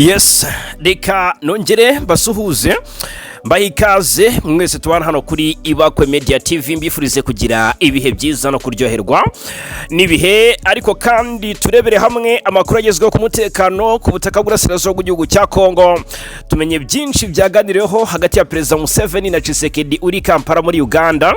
Yes, reka nongere basuhuze mbahikaze mwese tubana hano kuri Ibakwe Media TV mbifurize kugira ibihe byiza no kuryoherwa nibihe ariko kandi turebere hamwe amakuru agezweho ku mutekano ku butaka bw'Urasirazuba bw'igihugu cya Kongo. Tumenye byinshi byaganiriweho hagati ya President Museveni na Tshisekedi uri Kampala muri Uganda.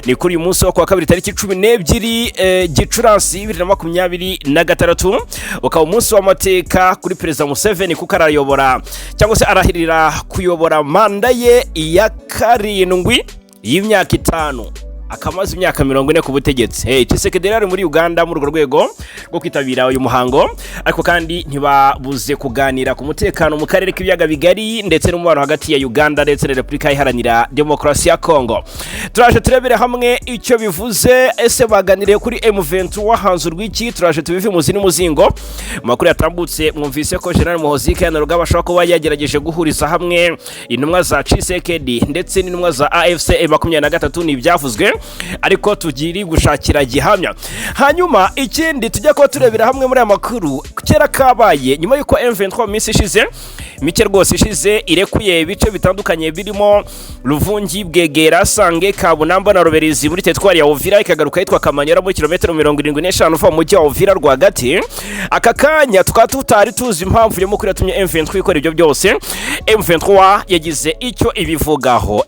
Ni kuri uyu munsi wa kwa kabiri tariki 12 Gicurasi 2026 ukaba umunsi w'amateka kuri President Museveni kuko arayobora cyangwa se arahirira kuyobora manda ye iya karindwi y'imyaka 5 akamaze imyaka 40 ku butegetsi. Tshisekedi ari muri Uganda mu rwego rwo kwitabira uyu muhango, ariko kandi ntibabuze kuganira ku mutekano mu karere k'ibiyaga bigari ndetse n'umubano hagati ya Uganda ndetse na Repubulika Iharanira Demokarasi ya Kongo. Turaje turebere hamwe icyo bivuze, ese baganiriye kuri M23 hanze urwiki. Turaje tubive mu zini muzingo makuru yatambutse. Mwumvise ko General Muhozika na Rugaba ashaka kuba yagerageje guhuriza hamwe intumwa za Tshisekedi ndetse n'intumwa za AFC M23 n'ibyavuzwe, ariko tugiri gushakira gihamya. Hanyuma ikindi tujya ko turebera hamwe muri amakuru kera kabaye nyuma yuko M23 minsi ishize mike rwose ishize irekuye ibice bitandukanye birimo Ruvungi, Bwegera, Sange, Kabunamba na Roberezi muri teritwari ya Uvira, ikagaruka yitwa Kamanyora muri kilometero 75 uva mu mujyi wa Uvira rwagati. Aka kanya tukatutari tuzi impamvu yo mukuru yatumye M23 ikora ibyo byose. M23 yagize icyo ibivugaho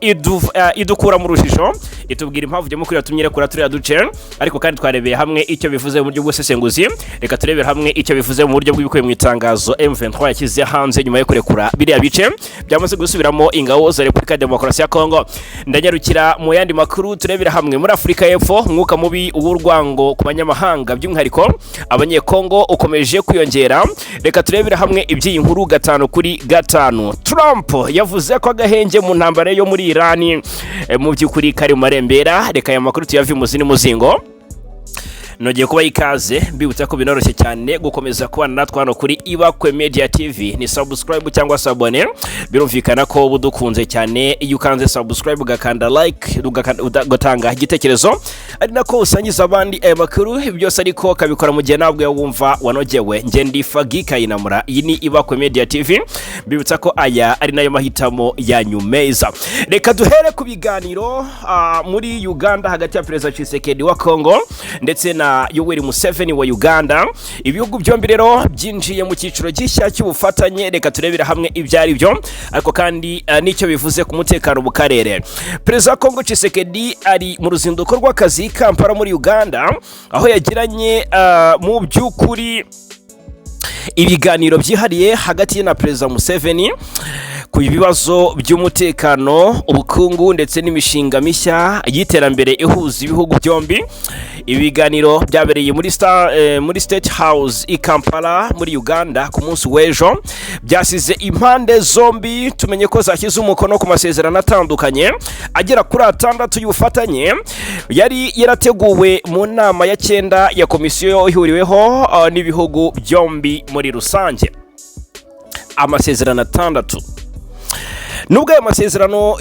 idukura mu rushishyo, itubwira impamvu yo mukuru yatumye rekura turi aduce, ariko kandi twarebeye hamwe icyo bivuze mu buryo bw'usesenguzi. Reka turebere hamwe icyo bivuze mu buryo bw'ibikuye mu itangazo M23 yakize hanze nyuma yo kurekura biriya bice byamaze gusubiramo ingabo za Repubulika Demokarasi ya Kongo. Ndanyarukira mu yandi makuru turebera hamwe muri Afrika y'Epfo. Mwuka mubi w'urwango ku banyamahanga by'umwihariko abanyekongo ukomeje kwiyongera. Reka turebera hamwe iby'iyi nkuru 5 kuri 5. Trump yavuze ko agahenge mu ntambara yo muri Iran mu by'ukuri kari mu marembera. Reka aya makuru tuyavi mu zini muzingo. Nogeye kuba ikaze mbibutsa ko binoroshye cyane gukomeza kubana natwe hano kuri Ibakwe Media TV. Ni subscribe cyangwa sabone, birumvikana ko budukunze cyane iyo ukanze subscribe ugakanda like ugatanga igitekerezo, ari nako usangiza abandi aya makuru byose, ariko kabikora mu gihe nabwo wumva wanogewe. Nge ndi Fagika inamura, iyi ni Ibakwe Media TV. Mbibutsa ko aya ari nayo mahitamo yanyu meza. Reka duhere ku biganiro muri Uganda hagati ya President Tshisekedi wa Kongo ndetse na Yoweri Museveni wa Uganda. Ibihugu byombi rero byinjiye mu cyiciro gishya cy'ubufatanye. Reka turebera hamwe ibyari byo, ariko kandi nicyo bivuze ku mutekano mu karere. President Kongo Tshisekedi ari mu ruzinduko rw'akazi Kampala muri Uganda, aho yagiranye mu by'ukuri ibiganiro byihariye hagati na President Museveni ku bibazo by'umutekano, ubukungu ndetse n'imishinga mishya y'iterambere ihuza ibihugu byombi. Ibiganiro byabereye muri State House i Kampala muri Uganda ku munsi w'ejo. Byasize impande zombi tumenye ko zashyize umukono ku masezerano atandukanye agera kuri 6 y'ubufatanye yari yarateguwe mu nama ya 9 ya komisiyo ihuriweho n'ibihugu byombi muri rusange. Amasezerano 6. Nubwo ayo masezerano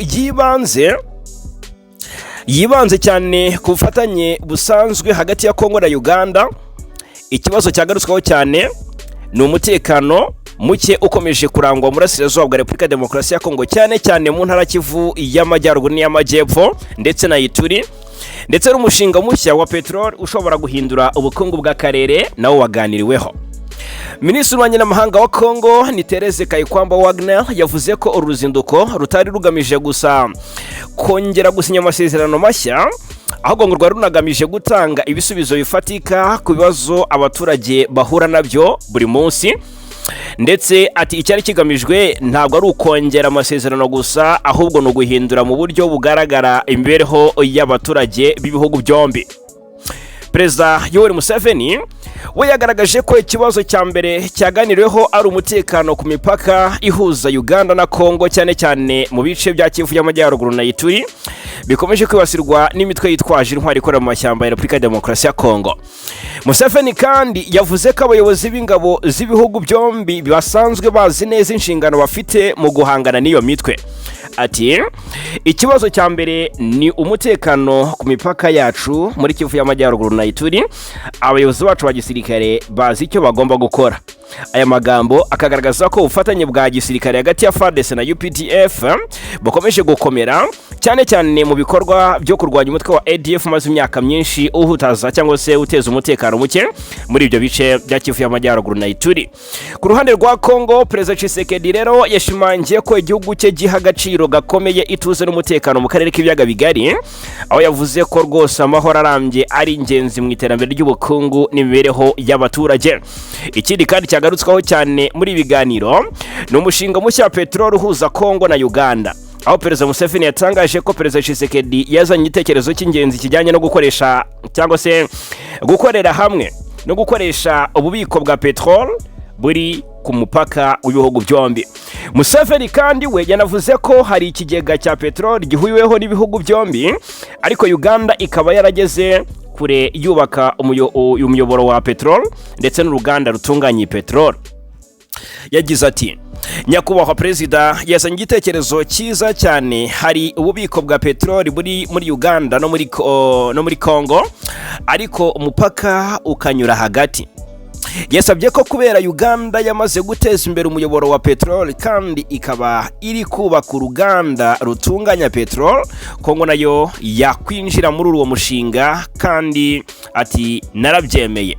yibanze cyane ku bufatanye busanzwe hagati ya Kongo na Uganda, ikibazo cyagarutsweho cyane ni umutekano muke ukomeje kurangwa muri Urasirazuba bwa Repubulika Demokarasi ya Kongo, cyane cyane mu ntara Kivu y'Amajyaruguru n'iy'Amajyepfo ndetse na Ituri, ndetse n'umushinga mushya wa petrol ushobora guhindura ubukungu bwa Karere nawo waganiriweho. Minisitiri w'Abanyamahanga wa Kongo ni Tereze Kayikwamba Wagner yavuze ko uruzinduko rutari rugamije gusa kongera gusinya amasezerano mashya, ahubwo ngo rwari runagamije gutanga ibisubizo bifatika ku bibazo abaturage bahura nabyo buri munsi. Ndetse ati icyari kigamijwe ntabwo ari ukongera amasezerano gusa, ahubwo no guhindura mu buryo bugaragara imibereho y'abaturage b'ibihugu byombi. President Yoweri Museveni we yagaragaje ko ikibazo cya mbere cyaganiriweho ari umutekano ku mipaka ihuza Uganda na Kongo, cyane cyane mu bice bya Kivu y'Amajyaruguru na Ituri bikomeje kwibasirwa n'imitwe yitwaje intwari ikorera mu mashyamba ya Repubulika Demokarasi ya Kongo. Museveni kandi yavuze ko abayobozi b'ingabo z'ibihugu byombi basanzwe bazi neza inshingano bafite mu guhangana n'iyo mitwe. ati ikibazo cya mbere ni umutekano ku mipaka yacu muri Kivu y'Amajyaruguru na Ituri. Abayobozi bacu ba gisirikare bazi icyo bagomba gukora. Aya magambo akagaragaza ko ubufatanye bwa gisirikare hagati ya FARDC na UPDF bukomeje gukomera cyane cyane mu bikorwa byo kurwanya umutwe wa ADF maze imyaka myinshi uhutaza cyangwa se uteza umutekano muke muri ibyo bice bya Kivu y'Amajyaruguru na Ituri. Ku ruhande rwa Kongo, Perezida Tshisekedi rero yashimangiye ko igihugu cye giha agaciro gakomeye ituze n'umutekano mu karere k'ibiyaga bigari, aho yavuze ko rwose amahoro arambye ari ingenzi mu iterambere ry'ubukungu n'imibereho y'abaturage. Ikindi kandi cyagarutsweho cyane muri biganiro ni umushinga mushya wa peteroli uhuza Kongo na Uganda, aho Perezida Museveni yatangaje ko Perezida Tshisekedi yazanye igitekerezo cy'ingenzi kijyanye no gukoresha cyangwa se gukorera hamwe no gukoresha ububiko bwa peteroli buri ku mupaka w'ibihugu byombi. Museveni kandi we yanavuze ko hari ikigega cya peteroli gihuriweho n'ibihugu byombi, ariko Uganda ikaba yarageze kure yubaka umuyoboro wa peteroli ndetse n'uruganda rutunganya peteroli. Yagize ati nyakubahwa Perezida yazanye igitekerezo cyiza cyane, hari ububiko bwa peteroli buri muri Uganda no muri Kongo, ariko umupaka ukanyura hagati. Yasabye ko kubera Uganda yamaze guteza imbere umuyoboro wa peteroli kandi ikaba iri kubaka uruganda rutunganya peteroli, Kongo nayo yakwinjira muri uwo mushinga, kandi ati narabyemeye.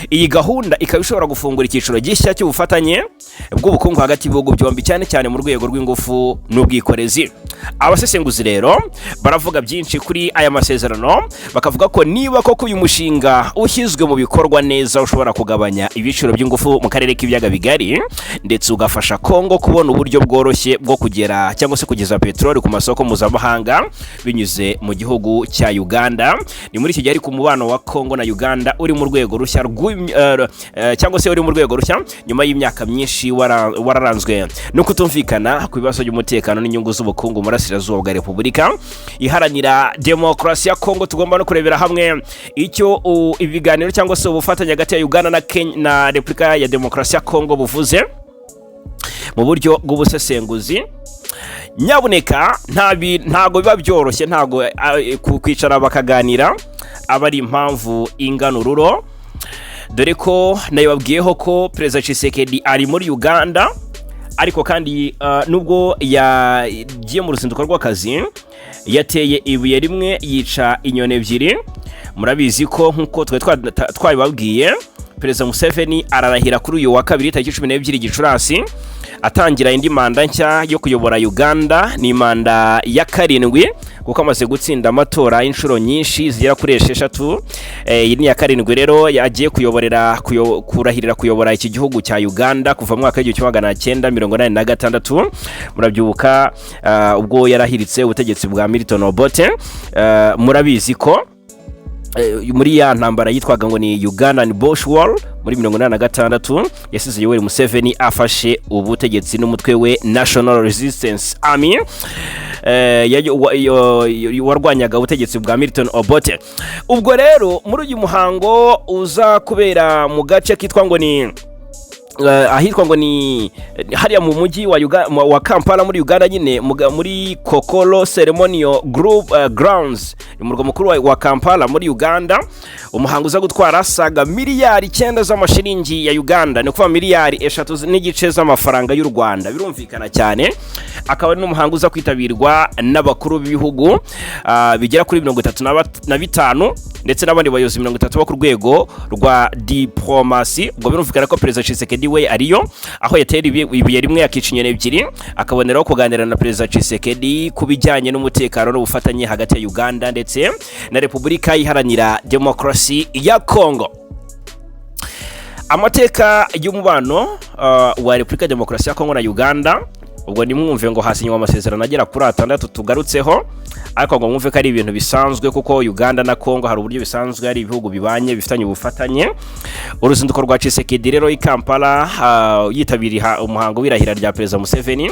Iyi gahunda ikaba ishobora gufungura icyiciro gishya cy'ubufatanye bw'ubukungu hagati y'ibihugu byombi cyane cyane mu rwego rw'ingufu n'ubwikorezi. Abasesenguzi rero baravuga byinshi kuri aya masezerano, bakavuga ko niba koko uyu mushinga ushyizwe mu bikorwa neza ushobora kugabanya ibiciro by'ingufu mu karere k'ibiyaga bigari ndetse ugafasha Kongo kubona uburyo bworoshye bwo kugera cyangwa se kugeza peteroli ku masoko mpuzamahanga binyuze mu gihugu cya Uganda. Ni muri iki gihe ku mubano wa Kongo na Uganda uri mu rwego rushya cyangwa se uri mu rwego rushya nyuma y'imyaka myinshi wararanzwe no kutumvikana ku bibazo by'umutekano n'inyungu z'ubukungu mu burasirazuba bwa Repubulika Iharanira Demokarasi ya Kongo. Tugomba no kurebera hamwe icyo ibiganiro cyangwa se ubufatanye hagati ya Uganda na Kenya na Repubulika ya Demokarasi ya Kongo buvuze mu buryo bw'ubusesenguzi. Nyabuneka ntago biba byoroshye, ntago kwicara bakaganira aba ari impamvu inganururo, dore ko nayibabwiyeho ko Perezida Tshisekedi ari muri Uganda, ariko kandi nubwo yagiye mu ruzinduko rw'akazi yateye ibuye rimwe yica inyoni ebyiri. Murabizi ko nkuko twabibabwiye Perezida Museveni ararahira kuri uyu wa kabiri tariki 12 Gicurasi atangira indi manda nshya yo kuyobora Uganda. Ni manda ya 7 kuko amaze gutsinda amatora inshuro nyinshi zigera kuri 6. Iyi ni ya 7 rero yagiye kurahirira kuyobora iki gihugu cya Uganda kuva mu mwaka w'1986. Murabyuka ubwo yarahiritse ubutegetsi bwa Milton Obote. Murabizi ko muri ya ntambara yitwaga ngo ni Ugandan Bush War muri 1986 yasize Yoweri Museveni afashe ubutegetsi n'umutwe we National Resistance Army warwanyaga ubutegetsi bwa Milton Obote. Ubwo rero muri uyu muhango uza kubera mu gace kitwa ngo ni ahitwa ngo ni hariya mu mujyi wa Kampala muri Uganda nyine muri Kokolo Ceremonial Grounds mu murwa mukuru wa Kampala muri Uganda. Umuhango uza gutwara saga miliyari 9 z'amashiringi ya Uganda, ni kuva miliyari 3 n'igice z'amafaranga y'u Rwanda. Birumvikana cyane. Akaba ari n'umuhango uza kwitabirwa n'abakuru b'ibihugu bigera kuri 35 ndetse n'abandi bayobozi 30 bo ku rwego rwa Dipolomasi. Ubwo birumvikana ko Perezida Tshisekedi we ariyo, aho yatera ibuye rimwe yakica inyoni ebyiri, akaboneraho kuganira na Perezida Tshisekedi ku bijyanye n'umutekano n'ubufatanye hagati ya Uganda ndetse na Repubulika Iharanira Demokarasi ya Kongo. Amateka y'umubano wa Repubulika Demokarasi ya Kongo na Uganda, ubwo nimwumve ngo hasinywa amasezerano agera kuri 6 tugarutseho, ariko ngo mwumve ko ari ibintu bisanzwe kuko Uganda na Kongo hari uburyo bisanzwe ari ibihugu bibanye bifitanye ubufatanye. Uruzinduko rwa Tshisekedi rero i Kampala yitabiriye umuhango w'irahira rya Perezida Museveni,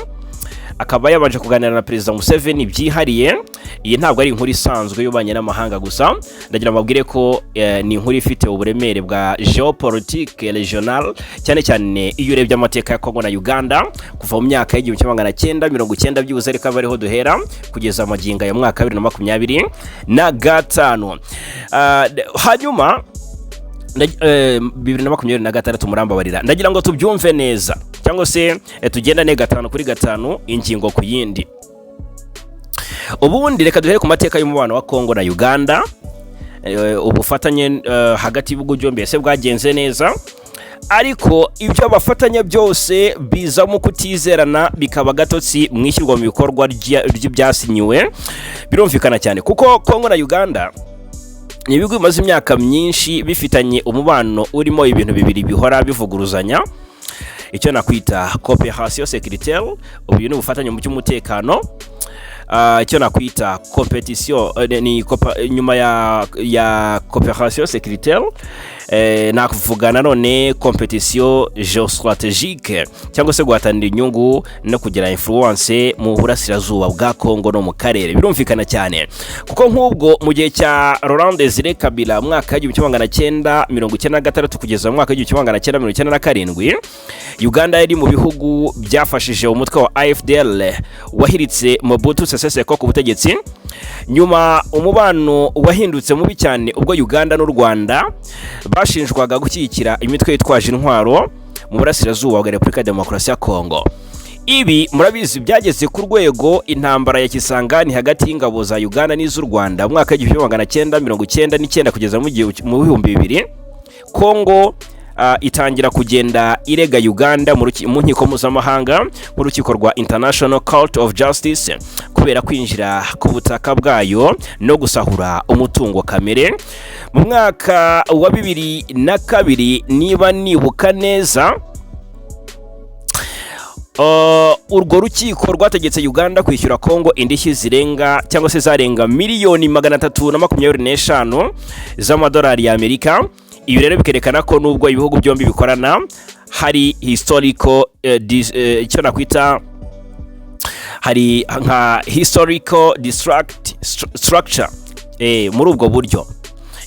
akaba yabanje kuganira na Perezida Museveni byihariye. Iyi ntabwo ari inkuru isanzwe y'ubanye n'amahanga gusa, ndagira mbabwire ko ni inkuru ifite uburemere bwa Politike regional, cyane cyane iyo urebye amateka ya Kongo na Uganda kuva mu myaka y'1990 byuze ariko bariho duhera kugeza amaginga ya mwaka 2025. Hanyuma 2026 murambabarira, ndagira ngo tubyumve neza cyangwa se tugendane 5 kuri 5 ingingo ku yindi. Ubundi reka duhere ku mateka y'umubano wa Kongo na Uganda. Ubufatanye hagati y'ibihugu byombi ese bwagenze neza, ariko ibyo abafatanya byose biza mu kutizerana bikaba gatotsi mwishyirwa mu bikorwa by'ibyasinyiwe. Birumvikana cyane kuko Kongo na Uganda ni ibihugu bimaze imyaka myinshi bifitanye umubano urimo ibintu bibiri bihora bivuguruzanya, icyo nakwita coopération sécuritaire, ubu ni ubufatanye mu by'umutekano. Icyo nakwita competition ni nyuma ya coopération sécuritaire, nakuvuga nanone competition géostratégique cyangwa se guhatanira inyungu no kugira influence mu burasirazuba bwa Kongo no mu karere. Birumvikana cyane kuko nk'ubwo mu gihe cya Laurent Désiré Kabila mwaka wa 1993 kugeza mu mwaka wa 1997, Uganda yari mu bihugu byafashije umutwe wa AFDL wahiritse Mobutu Sese Seko ku butegetsi. Nyuma umubano wahindutse mubi cyane ubwo Uganda n'u Rwanda bashinjwaga gushyigikira imitwe yitwaje intwaro mu burasirazuba bwa Repubulika ya Demokarasi ya Kongo. Ibi murabizi byageze ku rwego intambara ya Kisangani hagati y'ingabo za Uganda n'iz'u Rwanda mu mwaka wa 1999 kugeza mu 2000. Kongo itangira kugenda irega Uganda mu nkiko mpuzamahanga mu rukiko rwa International Court of Justice kubera kwinjira ku butaka bwayo no gusahura umutungo kamere. Mu mwaka wa 2002 niba nibuka neza, urwo rukiko rwategetse Uganda kwishyura Kongo indishyi zirenga cyangwa se zarenga miliyoni 325 z'amadolari y'Amerika. Ibi rero bikerekana ko nubwo ibihugu byombi bikorana hari historical icyo nakwita hari nka historical structure muri ubwo buryo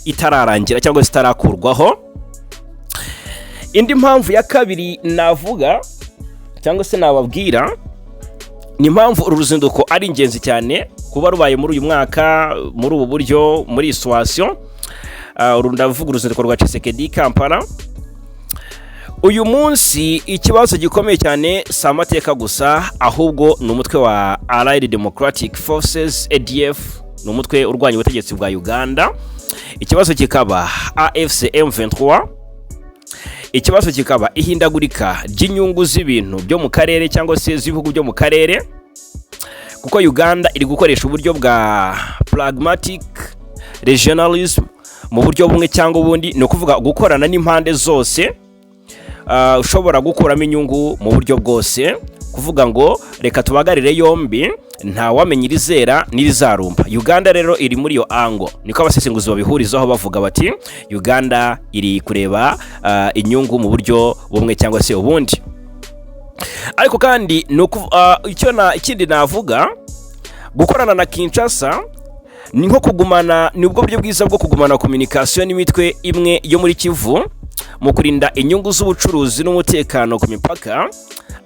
itararangira cyangwa itarakurwaho. Indi mpamvu ya kabiri navuga cyangwa se nababwira ni impamvu uru ruzinduko ari ingenzi cyane kuba rubaye muri uyu mwaka muri ubu buryo muri situation. Ndavuga uruzinduko rwa Tshisekedi Kampala. Uyu munsi ikibazo gikomeye cyane si amateka gusa, ahubwo ni umutwe wa Allied Democratic Forces ADF, ni umutwe urwanya ubutegetsi bwa Uganda. Ikibazo kikaba AFC M23. Ikibazo kikaba ihindagurika ry'inyungu z'ibintu byo mu karere cyangwa se z'ibihugu byo mu karere, kuko Uganda iri gukoresha uburyo bwa pragmatic regionalism mu buryo bumwe cyangwa ubundi, no kuvuga gukorana n'impande zose, ushobora gukuramo inyungu mu buryo bwose, kuvuga ngo reka tubagarire yombi nta wamenya irizera n'irizarumba. Uganda rero iri muri yo ango, niko abasesenguzi babihurizaho bavuga bati Uganda iri kureba inyungu mu buryo bumwe cyangwa se ubundi. Ariko kandi ikindi navuga, gukorana na Kinshasa ni nko kugumana, ni ubwo buryo bwiza bwo kugumana communication n'imitwe imwe yo muri Kivu mu kurinda inyungu z'ubucuruzi n'umutekano ku mipaka,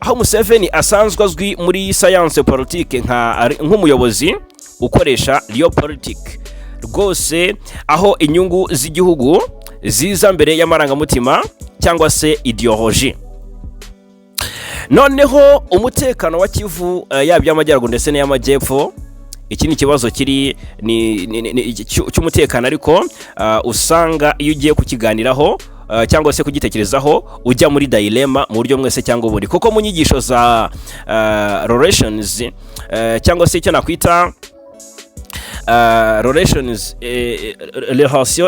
aho Museveni asanzwe azwi muri science politique nk'umuyobozi ukoresha politike rwose, aho inyungu z'igihugu ziza mbere y'amarangamutima cyangwa se ideology. Noneho umutekano wa Kivu yaba y'amajyaruguru ndetse n'iy'amajyepfo, iki ni ikibazo kiri cy'umutekano, ariko usanga iyo ugiye kukiganiraho cyangwa se kugitekerezaho ujya muri dilemma mu buryo mwese cyangwa ubundi, kuko mu nyigisho za relations cyangwa se icyo nakwita relations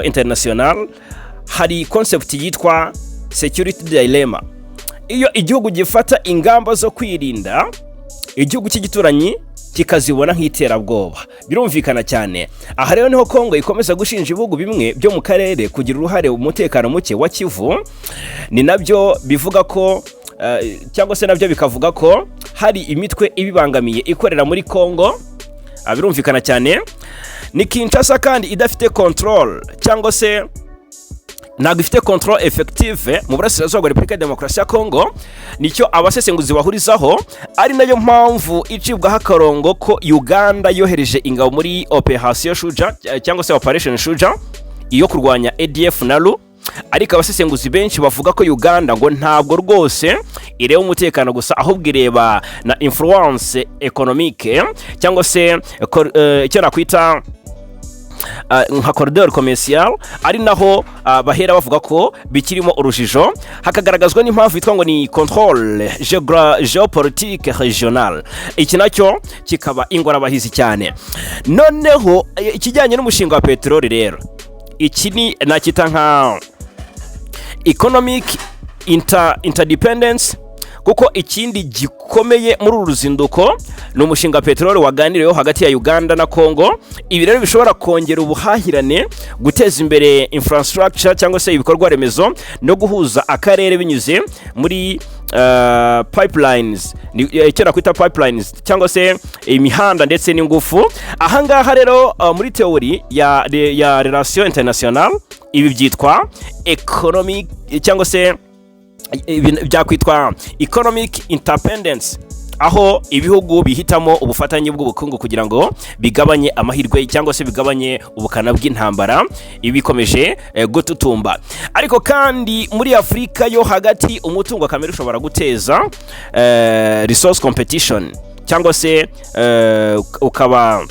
international, hari concept yitwa security dilemma. Iyo igihugu gifata ingamba zo kwirinda igihugu cy'igituranyi kikazibona nk'iterabwoba, birumvikana cyane. Aha rero niho Kongo ikomeza gushinja ibihugu bimwe byo mu karere kugira uruhare mu mutekano muke wa Kivu. Ni nabyo bivuga ko cyangwa se nabyo bikavuga ko hari imitwe ibibangamiye ikorera muri Kongo. Birumvikana cyane. Ni Kinshasa kandi idafite control cyangwa se ntabwo ifite control effective mu burasirazuba bwa Repubulika ya Demokarasi ya Kongo. Nicyo abasesenguzi bahurizaho, ari nayo mpamvu icibwaho akarongo ko Uganda yohereje ingabo muri Operation Shuja cyangwa se Operation Shuja iyo kurwanya ADF na LE12. Ariko abasesenguzi benshi bavuga ko Uganda ngo ntabwo rwose ireba umutekano gusa, ahubwo ireba na influence economique cyangwa se icyo nakwita nka corridor commercial, ari naho bahera bavuga ko bikirimo urujijo. Hakagaragazwa n'impamvu yitwa ngo ni contrôle géopolitique régional. Iki nacyo kikaba ingorabahizi cyane. Noneho ikijyanye n'umushinga wa peteroli rero, iki ni nakita nka economic interdependence, kuko ikindi gikomeye muri uru ruzinduko ni umushinga peteroli waganiriyeho hagati ya Uganda na Kongo. Ibi rero bishobora kongera ubuhahirane, guteza imbere infrastructure cyangwa se ibikorwa remezo, no guhuza akarere binyuze muri pipelines, icyo nakwita pipelines cyangwa se imihanda ndetse n'ingufu. Ahangaha rero muri teori ya relation international ibi byitwa economic cyangwa se byakwitwa economic independence, aho ibihugu bihitamo ubufatanye bw'ubukungu kugira ngo bigabanye amahirwe cyangwa se bigabanye ubukana bw'intambara ibikomeje gututumba. Ariko kandi muri Afrika yo hagati umutungo kamere ushobora guteza resource competition cyangwa se ukaba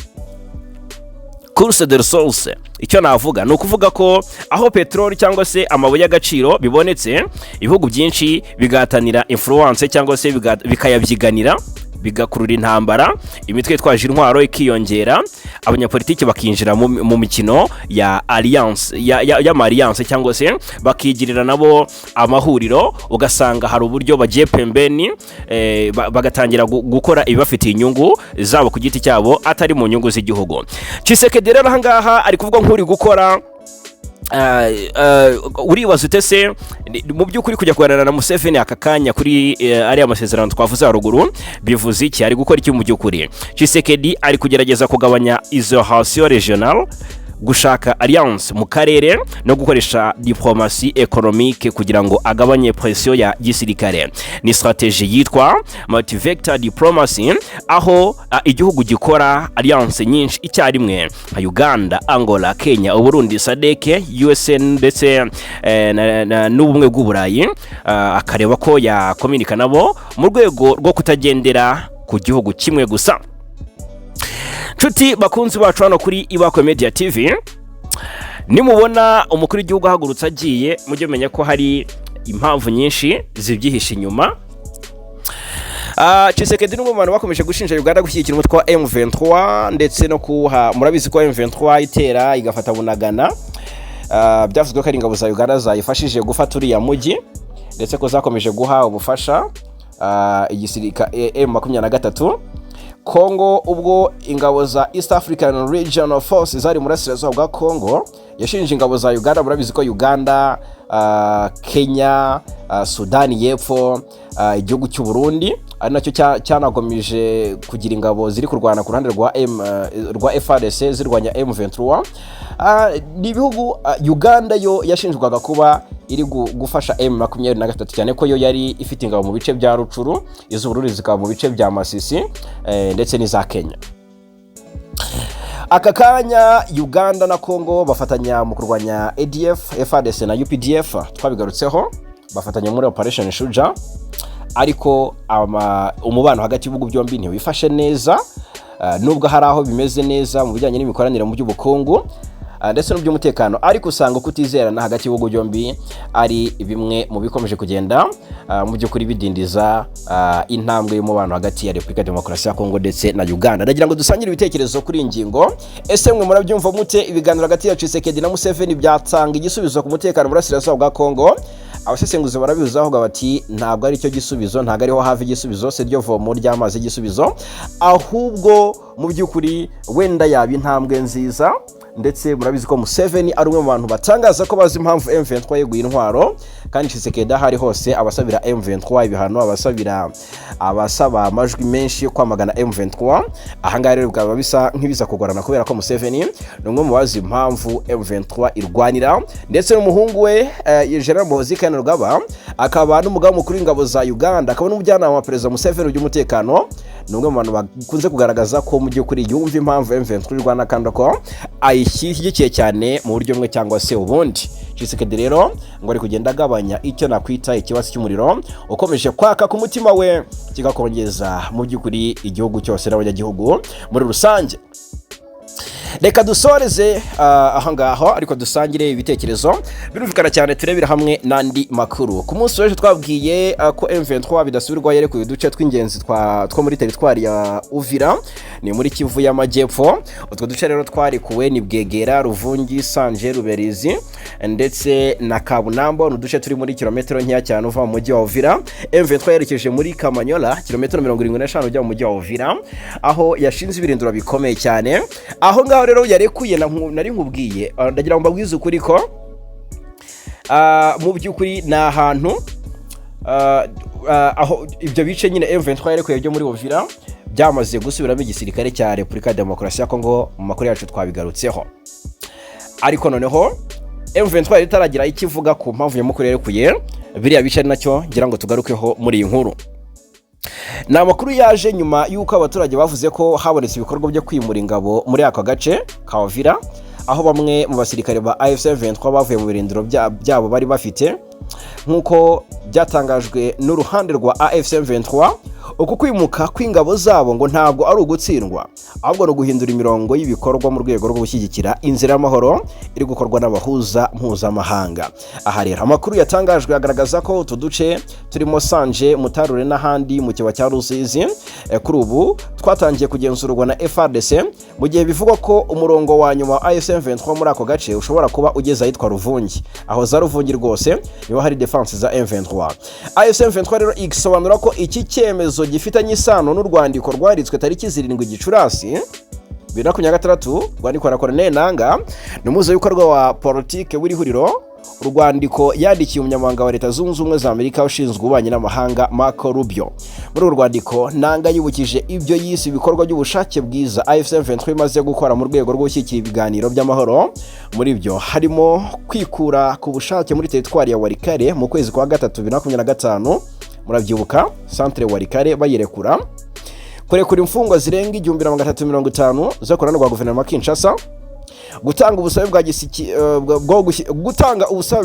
course de ressources. Icyo navuga ni ukuvuga ko aho peteroli cyangwa se amabuye y'agaciro bibonetse, ibihugu byinshi bigahatanira influence cyangwa se bikayabyiganira, bigakurura intambara, imitwe yitwaje intwaro ikiyongera, abanyapolitiki bakinjira mu mikino ya alliance y'amalliance cyangwa se bakigirira nabo amahuriro. Ugasanga hari uburyo bagiye pembeni bagatangira gukora ibibafitiye inyungu zabo ku giti cyabo atari mu nyungu z'igihugu. Tshisekedi rero ahangaha ari kuvuga nk'uri gukora uribaza utese mu by'ukuri kujya kuganira na Museveni aka kanya kuri ariya masezerano twavuze haruguru bivuze iki? Ari gukora iki mu by'ukuri? Tshisekedi ari kugerageza kugabanya isolation regional, gushaka alliance mu karere no gukoresha diplomasi economique kugira ngo agabanye pression ya gisirikare. Ni strategy yitwa multi-vector diplomacy, aho igihugu gikora alliance nyinshi icyarimwe nka Uganda, Angola, Kenya, Burundi, SADC, USA ndetse n'ubumwe bw'Uburayi, akareba ko yakominika nabo mu rwego rwo kutagendera ku gihugu kimwe gusa. Nshuti bakunzi bacu hano kuri Ibakwe Media TV, nimubona umukuru w'igihugu ahagurutse agiye, mujye menya ko hari impamvu nyinshi zibyihisha inyuma. Tshisekedi n'umwe mu bantu bakomeje gushinja Uganda gushyigikira umutwe wa M23 ndetse no kuha, murabizi ko M23 itera igafata Bunagana. Byavuzwe ko ari ingabo za Uganda zayifashije gufata uriya mujyi ndetse ko zakomeje guha ubufasha igisirika M23. Kongo ubwo ingabo za East African Regional Force zari muri Burasirazuba bwa Kongo yashinje ingabo za Uganda. Murabizi ko Uganda, Kenya, Sudani y'Epfo, igihugu cy'u Burundi ari nacyo cyanagomije kugira ingabo ziri kurwana ku ruhande rwa FARDC zirwanya M23. Ni ibihugu Uganda yo yashinjwaga kuba iri gufasha M23 cyane ko yo yari ifite ingabo mu bice bya Rucuru, izo Burundi zikaba mu bice bya Masisi ndetse n'iza Kenya. Aka kanya Uganda na Kongo bafatanya mu kurwanya ADF, FARDC na UPDF, twabigarutseho bafatanya muri Operation Shuja. Ariko umubano hagati y'ibihugu byombi ntiwifashe neza, nubwo hari aho bimeze neza mu bijyanye n'imikoranire mu by'ubukungu ndetse n'uby'umutekano, ariko usanga kutizerana hagati y'ibihugu byombi ari bimwe mu bikomeje kugenda mu by'ukuri bidindiza intambwe y'umubano hagati ya Repubulika ya Demokarasi ya Kongo ndetse na Uganda. Ndagira ngo dusangire ibitekerezo kuri ingingo. Ese mwe murabyumva mute ibiganiro hagati ya Tshisekedi na Museveni byatanga igisubizo ku mutekano muri Burasirazuba bwa Kongo? Abasesenguzi barabivuzaho bati ntabwo ari cyo gisubizo, ntabwo ariho hafi igisubizo, se ryo vomo ry'amazi igisubizo, ahubwo mu by'ukuri wenda yaba intambwe nziza ndetse murabizi ko Museveni ari umwe mu bantu batangaza ko bazi impamvu M23 yeguye intwaro kandi Tshisekedi ahari hose abasabira M23 ibihano abasaba amajwi menshi yo kwamagana M23. Ahangaha rero bwaba bisa nk'ibiza kugorana kubera ko Museveni ni umwe mu bazi impamvu M23 irwanira, ndetse n'umuhungu we General Muhoozi akaba n'umugaba mukuru w'ingabo za Uganda, akaba n'umujyanama wa Perezida Museveni by'umutekano. Ni umwe mu bantu bakunze kugaragaza ko mu by'ukuri yumva impamvu M23 irwana kandi ko ayishyigikiye cyane mu buryo bumwe cyangwa se ubundi. Tshisekedi rero ngo ari kugenda agabanya icyo nakwita ikibazo cy'umuriro ukomeje kwaka ku mutima we, kigakongeza mu by'ukuri igihugu cyose n'abanyagihugu muri rusange. Reka dusoreze ahangaho ariko dusangire ibitekerezo birumvikana cyane, turebera hamwe nandi makuru. Ku munsi w'ejo twabwiye ko M23 bidasubirwa yerekuye uduce tw'ingenzi two muri teritwari ya Uvira, ni muri Kivu y'Amajyepfo. Utwo duce rero twarikuwe ni Bwegera, Ruvungi, Sanje, Ruberizi ndetse na Kabunambo, n'uduce turi muri kilometero nkeya cyane uva mu mujyi wa Uvira. M23 yerekeje muri Kamanyola, kilometero 75 ujya mu mujyi wa Uvira, aho yashinze ibirindiro bikomeye cyane. Aho ngaho rero yarekuye nari nkubwiye, ndagira ngo mbabwize ukuri ko mu by'ukuri na ahantu aho ibyo bice nyine M23 yarekuye byo muri Uvira byamaze gusubiramo igisirikare cya Repubulika ya Demokarasi ya Kongo. Mu makuru yacu twabigarutseho, ariko noneho M23 itaragira ikivuga ku mpamvu nyamukuru yarekuye biriya bice, nacyo ngira ngo tugarukeho muri iyi nkuru. Ni amakuru yaje nyuma y'uko abaturage bavuze ko habonetse ibikorwa byo kwimura ingabo muri aka gace ka Uvira, aho bamwe mu basirikare ba AFC M23 bavuye mu birindiro byabo bari bafite, nk'uko byatangajwe n'uruhande rwa AFC M23. Uku kwimuka kw'ingabo zabo ngo ntabwo ari ugutsindwa, ahubwo no guhindura imirongo y'ibikorwa mu rwego rwo gushyigikira inzira y'amahoro iri gukorwa n'abahuza mpuzamahanga. Aha rero amakuru yatangajwe agaragaza ko utu duce turimo Sanje, Mutarure n'ahandi mu kiwa cya Rusizi kuri ubu twatangiye kugenzurwa na FARDC, mu gihe bivugwa ko umurongo wa nyuma wa AFC M23 muri ako gace ushobora kuba ugeze ahitwa Ruvungi. Aho za Ruvungi rwose niho hari defense za M23. AFC M23 rero igisobanura ko iki cyemezo gifitanye isano n'urwandiko rwaritswe tariki 7 Gicurasi 2023 rwandikwa na Colonel Nanga, n'umuhuzabikorwa wa Politike w'iri huriro. Urwandiko yandikiye umunyamabanga wa Leta Zunze Ubumwe za Amerika ushinzwe ububanyi n'amahanga Marco Rubio. Muri urwandiko Nanga yibukije ibyo yise ibikorwa by'ubushake bwiza AFC M23 imaze gukora mu rwego rwo gushyigikira ibiganiro by'amahoro. Muri byo harimo kwikura ku bushake muri teritwari ya Warikare mu kwezi kwa 3 2025, murabyibuka centre Warikare bayirekura, kurekura imfungwa zirenga 1350 zakorana na guverinoma Kinshasa, gutanga ubusabe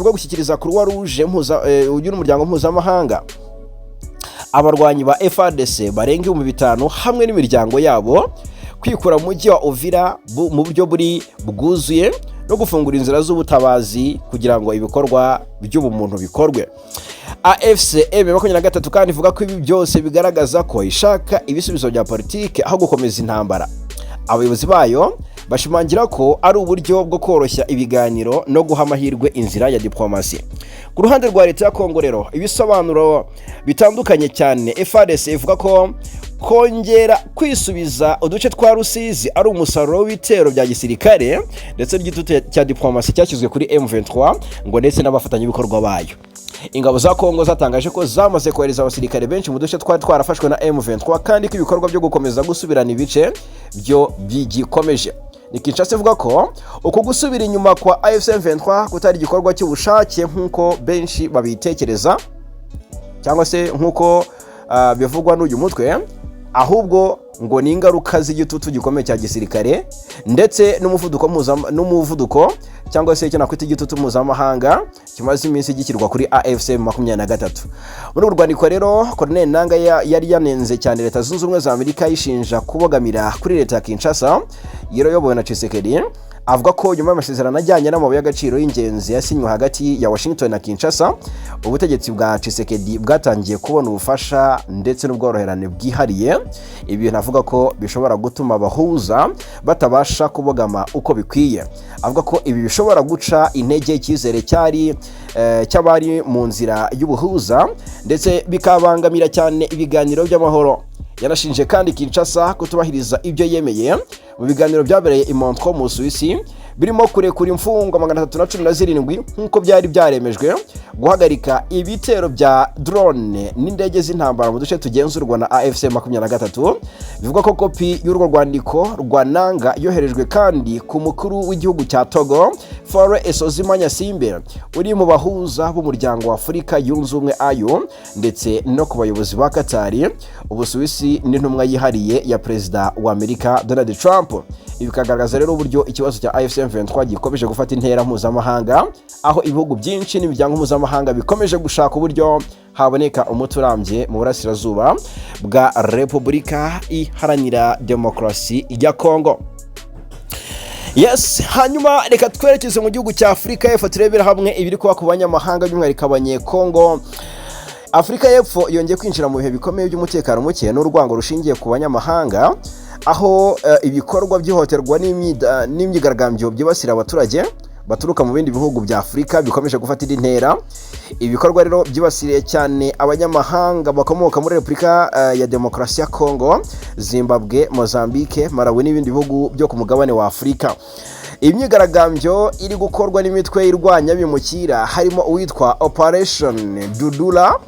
bwo gushyikiriza Croix Rouge y'umuryango mpuzamahanga abarwanyi ba FARDC barenga 5,000 hamwe n'imiryango yabo, kwikura mu mujyi wa Uvira mu buryo buri bwuzuye no gufungura inzira z'ubutabazi kugira ngo ibikorwa by'ubumuntu bikorwe. AFC M23 kandi ivuga ko ibi byose bigaragaza ko ishaka ibisubizo bya politike aho gukomeza intambara. Abayobozi bayo bashimangira ko ari uburyo bwo koroshya ibiganiro no guha amahirwe inzira ya diplomasi. Ku ruhande rwa leta ya Kongo rero ibisobanuro bitandukanye cyane. FARDC ivuga ko kongera kwisubiza uduce twa Rusizi ari umusaruro w'ibitero bya gisirikare ndetse n'igitutu cya diplomasi cyashyizwe kuri M23 ngo ndetse n'abafatanya ibikorwa bayo. Ingabo za Kongo zatangaje ko zamaze kohereza abasirikare benshi mu duce twarafashwe na M23 kandi ko ibikorwa byo gukomeza gusubirana ibice byo bigikomeje. Kinshasa ivuga ko uko gusubira inyuma kwa AFC M23 kutari igikorwa cy'ubushake nk'uko benshi babitekereza cyangwa se nk'uko bivugwa n'uyu mutwe, ahubwo ngo ni ingaruka z'igitutu gikomeye cya gisirikare ndetse n'umuvuduko cyangwa se icyo nakwita igitutu mpuzamahanga kimaze iminsi gikirwa kuri AFC 23. Muri urwandiko rero Colonel Nanga yari yanenze cyane Leta Zunze Ubumwe za Amerika yishinja kubogamira kuri leta ya Kinshasa yobowe na Tshisekedi. Avuga ko nyuma y'amasezerano ajyanye n'amabuye y'agaciro y'ingenzi yasinywe hagati ya Washington na Kinshasa, ubutegetsi bwa Tshisekedi bwatangiye kubona ubufasha ndetse n'ubworoherane bwihariye. Ibi navuga ko bishobora gutuma abahuza batabasha kubogama uko bikwiye. Avuga ko ibi bishobora guca intege icyizere cy'abari mu nzira y'ubuhuza ndetse bikabangamira cyane ibiganiro by'amahoro. yanashinje kandi Kinshasa kutubahiriza ibyo yemeye mu biganiro byabereye i Montreux mu Suisse birimo kurekura imfungwa 317 nk'uko byari byaremejwe, guhagarika ibitero bya drone n'indege z'intambara mu duce tugenzurwa na AFC 23. Bivuga ko kopi y'urwo rwandiko rwa nanga yoherejwe kandi ku mukuru w'igihugu cya Togo Faure Esozimanya-Simbe uri mu bahuza b'umuryango wa Afurika yunze ubumwe AU, ndetse no ku bayobozi ba Katari, Ubusuwisi n'intumwa yihariye ya Perezida wa Amerika Donald Trump. Ibi bikagaragaza rero uburyo ikibazo cya AFC M23 gikomeje gufata intera mpuzamahanga, aho ibihugu byinshi n'imiryango mpuzamahanga bikomeje gushaka uburyo haboneka umuti urambye mu burasirazuba bwa Repubulika Iharanira Demokarasi ya Kongo. Yes, hanyuma reka twerekeze mu gihugu cya Afrika y'Epfo turebera hamwe ibiri kuba ku banyamahanga by'umwihariko abanyekongo. Afrika y'Epfo yongeye kwinjira mu bihe bikomeye by'umutekano muke n'urwango rushingiye ku banyamahanga, aho ibikorwa by'ihohoterwa n'imyigaragambyo byibasira abaturage baturuka mu bindi bihugu bya Afrika bikomeje gufatira intera. Ibikorwa rero byibasiriye cyane abanyamahanga bakomoka muri Repubulika ya Demokarasi ya Kongo, Zimbabwe, Mozambique, Malawi n'ibindi bihugu byo ku mugabane wa Afrika. Imyigaragambyo iri gukorwa n'imitwe irwanya bimukira harimo uwitwa Operation Dudula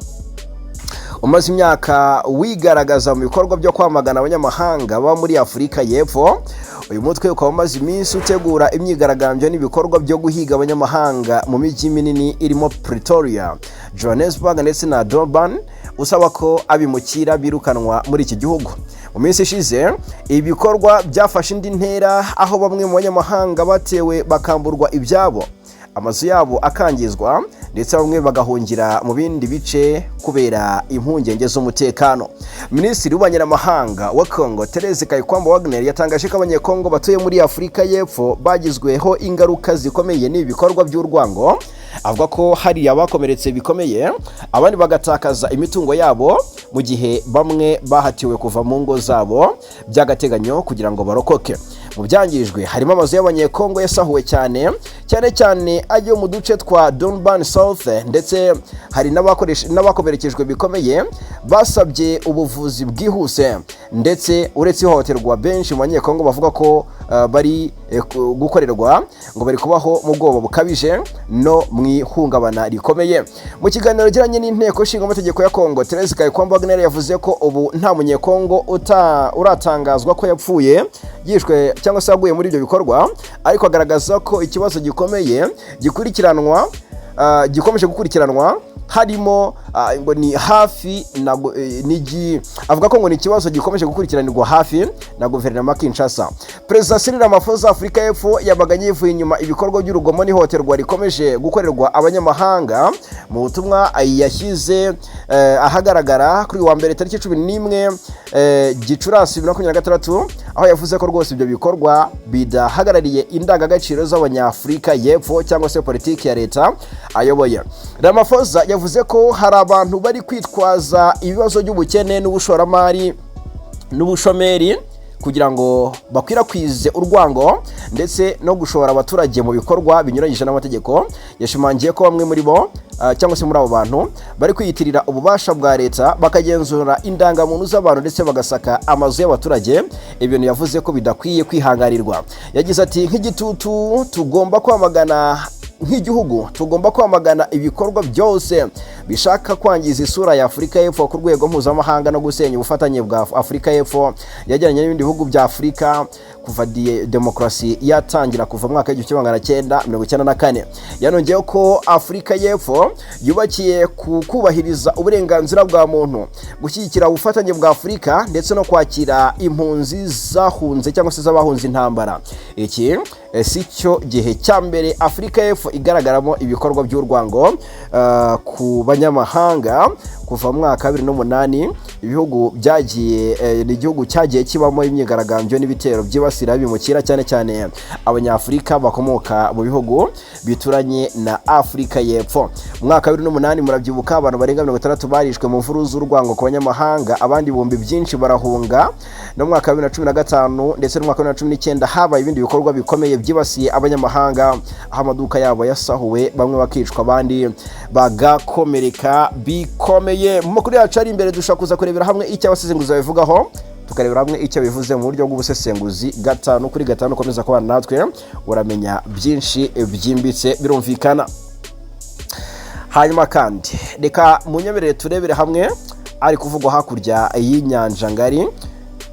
umaze imyaka wigaragaza mu bikorwa byo kwamagana abanyamahanga baba muri Afrika y'Epfo. Uyu mutwe ukaba umaze iminsi utegura imyigaragambyo n'ibikorwa byo guhiga abanyamahanga mu mijyi minini irimo Pretoria, Johannesburg ndetse na Durban, usaba ko abimukira birukanwa muri iki gihugu. Mu minsi ishize ibikorwa byafashe indi ntera, aho bamwe mu banyamahanga batewe bakamburwa ibyabo, amazu yabo akangizwa, ndetse bamwe bagahungira mu bindi bice kubera impungenge z'umutekano. Minisitiri w'Abanyamahanga wa Kongo Therese Kayikwamba Wagner yatangaje ko abanyekongo batuye muri Afrika y'Epfo bagizweho ingaruka zikomeye n'ibi bikorwa by'urwango. Avuga ko hari abakomeretse bikomeye, abandi bagatakaza imitungo yabo, mu gihe bamwe bahatiwe kuva mu ngo zabo by'agateganyo kugira ngo barokoke. Mu byangijwe harimo amazu y'abanyekongo yasahuwe cyane ayo mu duce twa Durban South, ndetse hari n'abakomerekejwe bikomeye basabye ubuvuzi bwihuse. Ndetse uretse ihohoterwa, benshi mu banyekongo bavuga ko bari gukorerwa ngo bari kubaho mu bwoba bukabije no mu ihungabana rikomeye. Mu kiganiro giranye n'inteko ishinga amategeko ya Kongo, Therese Kayikwamba Wagner yavuze ko ubu nta munyekongo uratangazwa ko yapfuye, yishwe cyangwa se yaguye muri ibyo bikorwa, ariko agaragaza ko ikibazo gikomeye gikomeje gukurikiranwa harimo ngo ni hafi avuga ko ngo ni ikibazo gikomeje gukurikiranirwa hafi na guverinoma Kinshasa. Perezida Cyril Ramaphosa Afrika y'Epfo yabaganye yivuye inyuma ibikorwa by'urugomo n'ihohoterwa rikomeje gukorerwa abanyamahanga. Mu butumwa yashyize ahagaragara kuri wa mbere tariki 11 Gicurasi 2026, aho yavuze ko rwose ibyo bikorwa bidahagarariye indangagaciro z'Abanyafrika y'Epfo cyangwa se politiki ya leta ayoboye. Ramaphosa yavuze ko hari abantu bari kwitwaza ibibazo by'ubukene n'ubushoramari n'ubushomeri kugira ngo bakwirakwize urwango ndetse no gushora abaturage mu bikorwa binyuranyije n'amategeko. Yashimangiye ko bamwe muri bo cyangwa se muri abo bantu bari kwiyitirira ububasha bwa leta bakagenzura indangamuntu z'abantu ndetse bagasaka amazu y'abaturage. Ibintu yavuze ko bidakwiye kwihangarirwa. Yagize ati nk'igitutu tugomba kwamagana nk'igihugu tugomba kwamagana ibikorwa byose bishaka kwangiza isura ya Afrika y'Epfo ku rwego mpuzamahanga no gusenya ubufatanye bwa Afrika y'Epfo yajyanye n'ibindi bihugu bya Afrika kuva demokarasi yatangira kuva mu mwaka w'1994. Yanongeyeho ko Afrika y'Epfo yubakiye kubahiriza uburenganzira bwa muntu, gushyigikira ubufatanye bwa Afrika ndetse no kwakira impunzi zahunze cyangwa se z'abahunze intambara. Iki si cyo gihe cya mbere Afrika y'Epfo igaragaramo ibikorwa by'urwango ku banyamahanga. Kuva mu mwaka 2008 ibihugu byagiye n'igihugu cyagiye kibamo imyigaragambyo n'ibitero byibasira bimukira cyane abanyafrika bakomoka mu bihugu bituranye na Afrika y'Epfo. Mu mwaka 2008 murabyibuka abantu barenga 60 barishwe mu mvuru z'urwango ku banyamahanga, abandi ibihumbi byinshi barahunga. No mu mwaka 2015 ndetse no mu mwaka 2019 habaye ibindi bikorwa bikomeye byibasiye abanyamahanga, aho amaduka yabo yasahuwe, bamwe bakicwa abandi bagakomereka bikomeye. Mu makuru yacu ari imbere dushaka kuza kureba turarebera hamwe icyo abasesenguzi babivugaho, tukarebera hamwe icyo bivuze mu buryo bw'ubusesenguzi 5 kuri 5. Komeza kubana natwe uramenya byinshi byimbitse birumvikana. Hanyuma kandi reka munyemerere turebere hamwe ari kuvugwa hakurya y'inyanja ngari.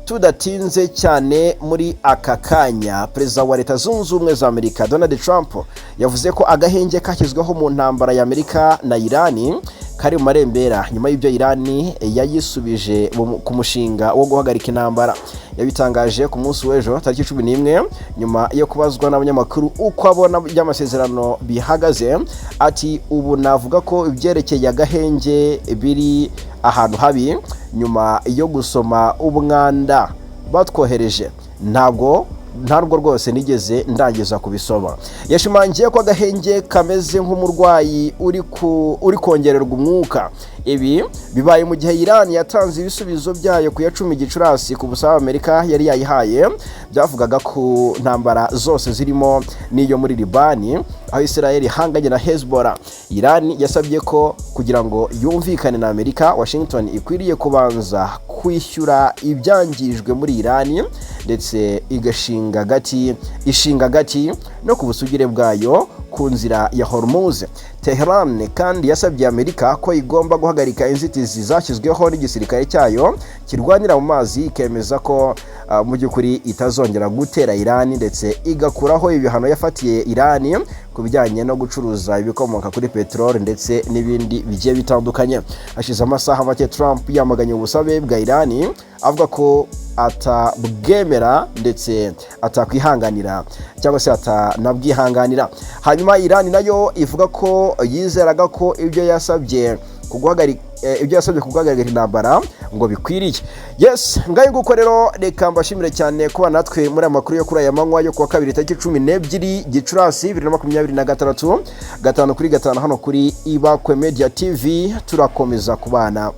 Tudatinze cyane muri aka kanya, Perezida wa Leta Zunze Ubumwe za Amerika Donald Trump yavuze ko agahenge kashyizweho mu ntambara ya Amerika na Irani kari mu marembera nyuma y'ibyo Irani yayisubije ku mushinga wo guhagarika intambara. Yabitangaje ku munsi w'ejo tariki 11 nyuma yo kubazwa n'abanyamakuru uko abona by'amasezerano bihagaze. Ati ubu navuga ko ibyerekeye agahenge biri ahantu habi nyuma yo gusoma umwanda batwohereje, ntabwo rwose nigeze ndangiza kubisoma. Yashimangiye ko agahenge kameze nk'umurwayi uri kongererwa umwuka. Ibi bibaye mu gihe Iran yatanze ibisubizo byayo ku ya 10 Gicurasi ku busaba Amerika yari yayihaye. Byavugaga ku ntambara zose zirimo n'iyo muri Libani aho Israel ihanganye na Hezbollah. Iran yasabye ko kugira ngo yumvikane na Amerika, Washington ikwiriye kubanza kwishyura ibyangijwe muri Iran ndetse ishinga gati no ku busugire bwayo ku nzira ya Hormuz. Tehran kandi yasabye Amerika ko igomba guhagarika inzitizi zashyizweho n'igisirikare cyayo kirwanira mu mazi, ikemeza ko mu by'ukuri itazongera gutera Iran ndetse igakuraho ibihano yafatiye Iran ku bijyanye no gucuruza ibikomoka kuri peteroli ndetse n'ibindi bigiye bitandukanye. Hashize amasaha make Trump yamaganye ubusabe bwa Iran avuga ko atabwemera ndetse atakwihanganira cyangwa se atanabwihanganira. Hanyuma Iran nayo ivuga ko yizeraga ko ibyo yasabye kuguhagarika intambara ngo bikwiriye. Yes, ngaye nguko rero reka mbashimire cyane kuba natwe muri amakuru yo kuri aya manywa yo kuwa 2 tariki 12 Gicurasi 2026 5 kuri 5 hano kuri Ibakwe Media TV. Turakomeza kubana.